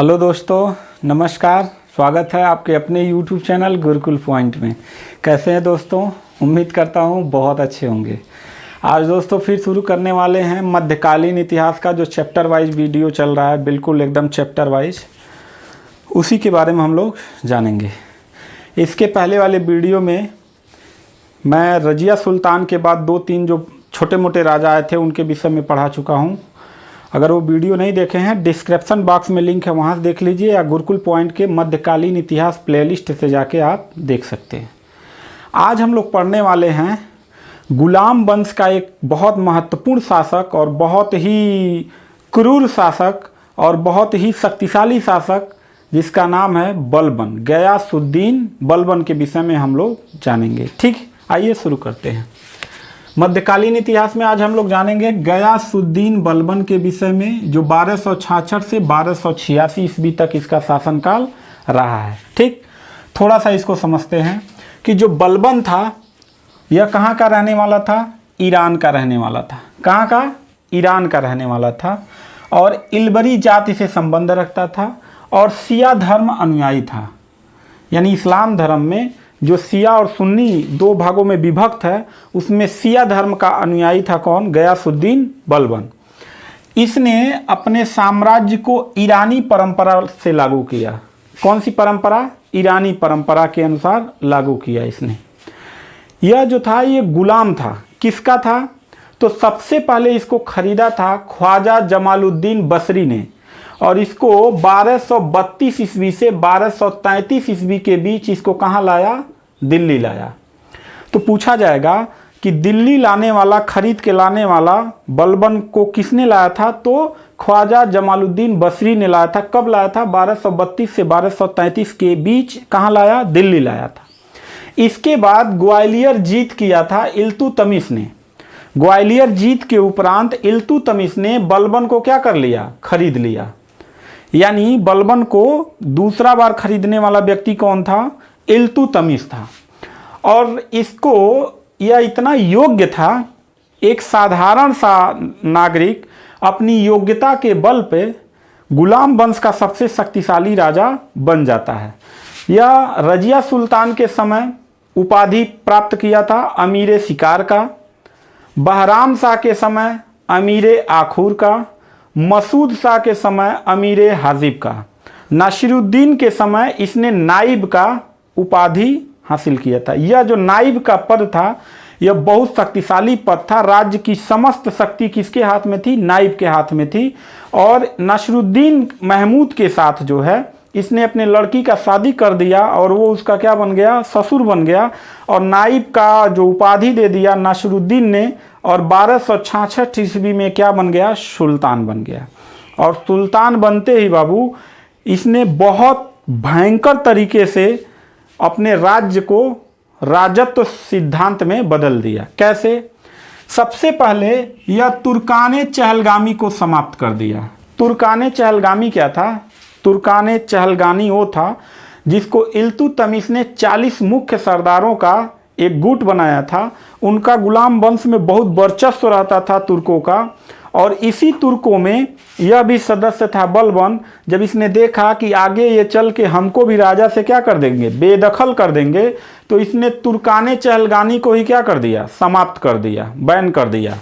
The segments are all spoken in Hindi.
हेलो दोस्तों, नमस्कार। स्वागत है आपके अपने YouTube चैनल गुरुकुल पॉइंट में। कैसे हैं दोस्तों? उम्मीद करता हूँ बहुत अच्छे होंगे। आज दोस्तों फिर शुरू करने वाले हैं मध्यकालीन इतिहास का जो चैप्टर वाइज वीडियो चल रहा है, बिल्कुल एकदम चैप्टर वाइज, उसी के बारे में हम लोग जानेंगे। इसके पहले वाले वीडियो में मैं रजिया सुल्तान के बाद 2-3 जो छोटे मोटे राजा आए थे उनके विषय में पढ़ा चुका हूँ। अगर वो वीडियो नहीं देखे हैं, डिस्क्रिप्शन बॉक्स में लिंक है, वहाँ से देख लीजिए, या गुरुकुल पॉइंट के मध्यकालीन इतिहास प्लेलिस्ट से जाके आप देख सकते हैं। आज हम लोग पढ़ने वाले हैं गुलाम वंश का एक बहुत महत्वपूर्ण शासक और बहुत ही क्रूर शासक और बहुत ही शक्तिशाली शासक, जिसका नाम है बलबन, गयासुद्दीन बलबन के विषय में हम लोग जानेंगे। ठीक, आइए शुरू करते हैं। मध्यकालीन इतिहास में आज हम लोग जानेंगे गयासुद्दीन बलबन के विषय में, जो 1266 से 1286 ईस्वी तक इसका शासनकाल रहा है। ठीक, थोड़ा सा इसको समझते हैं कि जो बलबन था यह कहाँ का रहने वाला था? ईरान का रहने वाला था। कहाँ का? ईरान का रहने वाला था, और इल्बरी जाति से संबंध रखता था और शिया धर्म अनुयायी था। यानी इस्लाम धर्म में जो शिया और सुन्नी दो भागों में विभक्त है, उसमें शिया धर्म का अनुयायी था कौन? गयासुद्दीन बलबन। इसने अपने साम्राज्य को ईरानी परंपरा से लागू किया। कौन सी परंपरा? ईरानी परंपरा के अनुसार लागू किया इसने। यह जो था ये गुलाम था। किसका था? तो सबसे पहले इसको खरीदा था ख्वाजा जमालुद्दीन बसरी ने, और इसको 1232 ईस्वी से 1233 ईस्वी के बीच इसको कहाँ लाया? दिल्ली लाया। तो पूछा जाएगा कि दिल्ली लाने वाला, खरीद के लाने वाला बलबन को किसने लाया था? तो ख्वाजा जमालुद्दीन बसरी ने लाया था। कब लाया था? 1232 से 1233 के बीच कहाँ लाया? दिल्ली लाया था। इसके बाद ग्वालियर जीत किया था इल्तुतमिश ने। ग्वालियर जीत के उपरांत इल्तुतमिश ने बलबन को क्या कर लिया? खरीद लिया। यानी बलबन को दूसरा बार खरीदने वाला व्यक्ति कौन था? इल्तुतमिश था। और इसको यह इतना योग्य था, एक साधारण सा नागरिक अपनी योग्यता के बल पे गुलाम वंश का सबसे शक्तिशाली राजा बन जाता है। यह रजिया सुल्तान के समय उपाधि प्राप्त किया था अमीर शिकार का, बहराम शाह के समय अमीर आखूर का, मसूद शाह के समय अमीर हाजिब का, नासिरुद्दीन के समय इसने नाइब का उपाधि हासिल किया था। यह जो नाइब का पद था यह बहुत शक्तिशाली पद था। राज्य की समस्त शक्ति किसके हाथ में थी? नाइब के हाथ में थी। और नासिरुद्दीन महमूद के साथ जो है इसने अपने लड़की का शादी कर दिया, और वो उसका क्या बन गया? ससुर बन गया, और नाइब का जो उपाधि दे दिया नासिरुद्दीन ने, और 1266 ईस्वी में क्या बन गया? सुल्तान बन गया। और सुल्तान बनते ही बाबू इसने बहुत भयंकर तरीके से अपने राज्य को राजत्व सिद्धांत में बदल दिया। कैसे? सबसे पहले यह तुर्काने चहलगामी को समाप्त कर दिया। तुर्काने चहलगामी क्या था? तुर्काने चहलगानी वो था जिसको इल्तुतमिश ने 40 मुख्य सरदारों का एक गुट बनाया था। उनका गुलाम वंश में बहुत वर्चस्व रहता था तुर्कों का, और इसी तुर्कों में यह भी सदस्य था बलबन। जब इसने देखा कि आगे ये चल के हमको भी राजा से क्या कर देंगे? बेदखल कर देंगे, तो इसने तुर्काने चहलगानी को ही क्या कर दिया? समाप्त कर दिया, बैन कर दिया।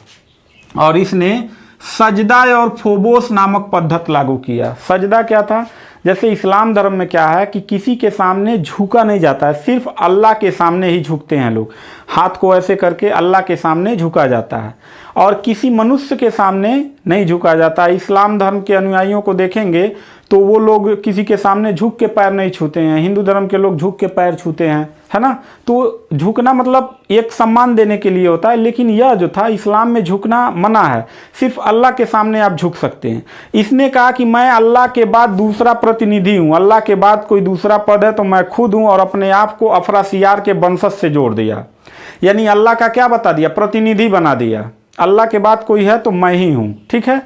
और इसने सजदा और फोबोस नामक पद्धति लागू किया। सजदा क्या था? जैसे इस्लाम धर्म में क्या है कि किसी के सामने झुका नहीं जाता है, सिर्फ अल्लाह के सामने ही झुकते हैं लोग। हाथ को ऐसे करके अल्लाह के सामने झुका जाता है, और किसी मनुष्य के सामने नहीं झुका जाता। इस्लाम धर्म के अनुयायियों को देखेंगे तो वो लोग किसी के सामने झुक के पैर नहीं छूते हैं। हिंदू धर्म के लोग झुक के पैर छूते हैं, है ना? तो झुकना मतलब एक सम्मान देने के लिए होता है, लेकिन यह जो था इस्लाम में झुकना मना है। सिर्फ अल्लाह के सामने आप झुक सकते हैं। इसने कहा कि मैं अल्लाह के बाद दूसरा प्रतिनिधि हूँ, अल्लाह के बाद कोई दूसरा पद है तो मैं खुद हूँ, और अपने आप को अफरासियार के वंशज से जोड़ दिया। यानी अल्लाह का क्या बता दिया? प्रतिनिधि बना दिया। अल्लाह के बाद कोई है तो मैं ही हूँ। ठीक है।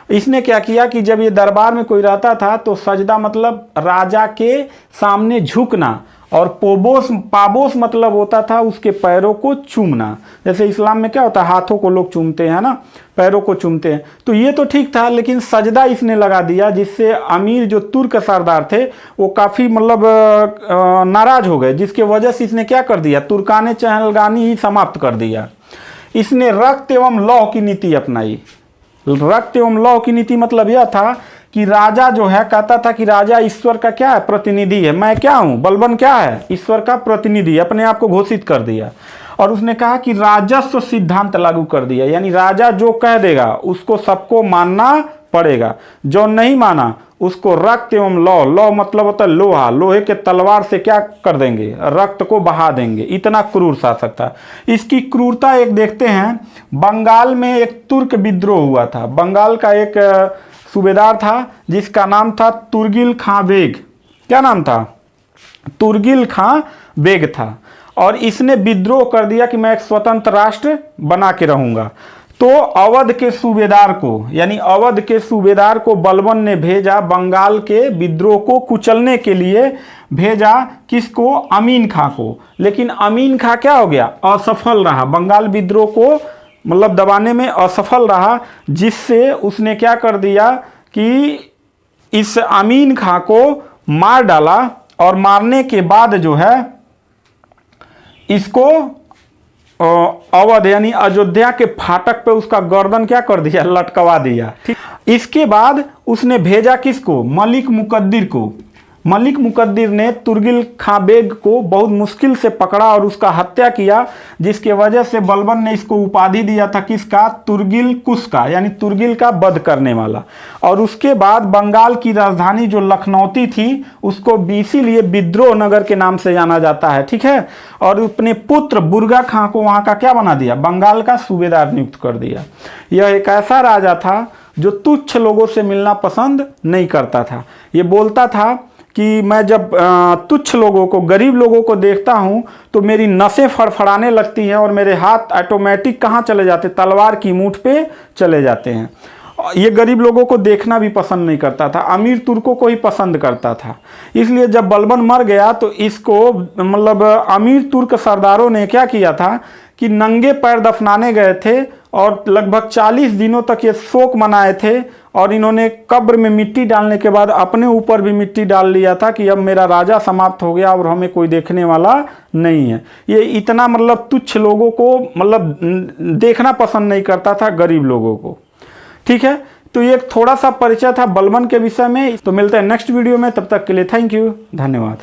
इसने क्या किया कि जब ये दरबार में कोई रहता था तो सजदा मतलब राजा के सामने झुकना, और पाबोस मतलब होता था उसके पैरों को चूमना। जैसे इस्लाम में क्या होता है, हाथों को लोग चूमते हैं ना, पैरों को चूमते हैं। तो ये तो ठीक था, लेकिन सजदा इसने लगा दिया, जिससे अमीर जो तुर्क सरदार थे वो काफ़ी मतलब नाराज हो गए, जिसके वजह से इसने क्या कर दिया, तुर्काने चहलगानी ही समाप्त कर दिया। इसने रक्त एवं लौ की नीति अपनाई। रक्त एवं लौ की नीति मतलब यह था कि राजा जो है कहता था कि राजा ईश्वर का क्या है, प्रतिनिधि है। मैं क्या हूं, बलबन क्या है, ईश्वर का प्रतिनिधि, अपने आप को घोषित कर दिया। और उसने कहा कि राजस्व सिद्धांत लागू कर दिया, यानी राजा जो कह देगा उसको सबको मानना पड़ेगा, जो नहीं माना उसको रक्त एवं लौ, लौ मतलब होता है लोहा, लोहे के तलवार से क्या कर देंगे, रक्त को बहा देंगे। इतना क्रूर शासक था। इसकी क्रूरता एक देखते हैं, बंगाल में एक तुर्क विद्रोह हुआ था। बंगाल का एक सूबेदार था जिसका नाम था तुर्गिल खां बेग। क्या नाम था, तुर्गिल खां बेग था। और इसने विद्रोह कर दिया कि मैं एक स्वतंत्र राष्ट्र बना के रहूंगा। तो अवध के सूबेदार को, यानी अवध के सूबेदार को बलबन ने भेजा बंगाल के विद्रोह को कुचलने के लिए, भेजा किसको, अमीन खां को। लेकिन अमीन खां क्या हो गया, असफल रहा, बंगाल विद्रोह को मतलब दबाने में असफल रहा, जिससे उसने क्या कर दिया कि इस अमीन खां को मार डाला। और मारने के बाद जो है इसको अवध यानी अयोध्या के फाटक पे उसका गर्दन क्या कर दिया, लटकवा दिया। ठीक, इसके बाद उसने भेजा किसको, मलिक मुकद्दिर को। मलिक मुकद्दिर ने तुर्गिल खां बेग को बहुत मुश्किल से पकड़ा और उसका हत्या किया, जिसके वजह से बलबन ने इसको उपाधि दिया था किसका, तुर्गिल कुश का, यानी तुर्गिल का वध करने वाला। और उसके बाद बंगाल की राजधानी जो लखनौती थी उसको इसीलिए विद्रोह नगर के नाम से जाना जाता है। ठीक है। और अपने पुत्र बुर्गा खां को वहां का क्या बना दिया, बंगाल का सूबेदार नियुक्त कर दिया। यह एक ऐसा राजा था जो तुच्छ लोगों से मिलना पसंद नहीं करता था। ये बोलता था कि मैं जब तुच्छ लोगों को, गरीब लोगों को देखता हूं तो मेरी नसें फड़फड़ाने लगती हैं और मेरे हाथ ऑटोमेटिक कहाँ चले जाते, तलवार की मूठ पे चले जाते हैं। ये गरीब लोगों को देखना भी पसंद नहीं करता था, अमीर तुर्कों को ही पसंद करता था। इसलिए जब बलबन मर गया तो इसको मतलब अमीर तुर्क सरदारों ने क्या किया था कि नंगे पैर दफनाने गए थे और लगभग 40 दिनों तक ये शोक मनाए थे। और इन्होंने कब्र में मिट्टी डालने के बाद अपने ऊपर भी मिट्टी डाल लिया था कि अब मेरा राजा समाप्त हो गया और हमें कोई देखने वाला नहीं है। ये इतना मतलब तुच्छ लोगों को मतलब देखना पसंद नहीं करता था, गरीब लोगों को। ठीक है। तो ये थोड़ा सा परिचय था बलबन के विषय में। तो मिलते हैं नेक्स्ट वीडियो में, तब तक के लिए थैंक यू, धन्यवाद।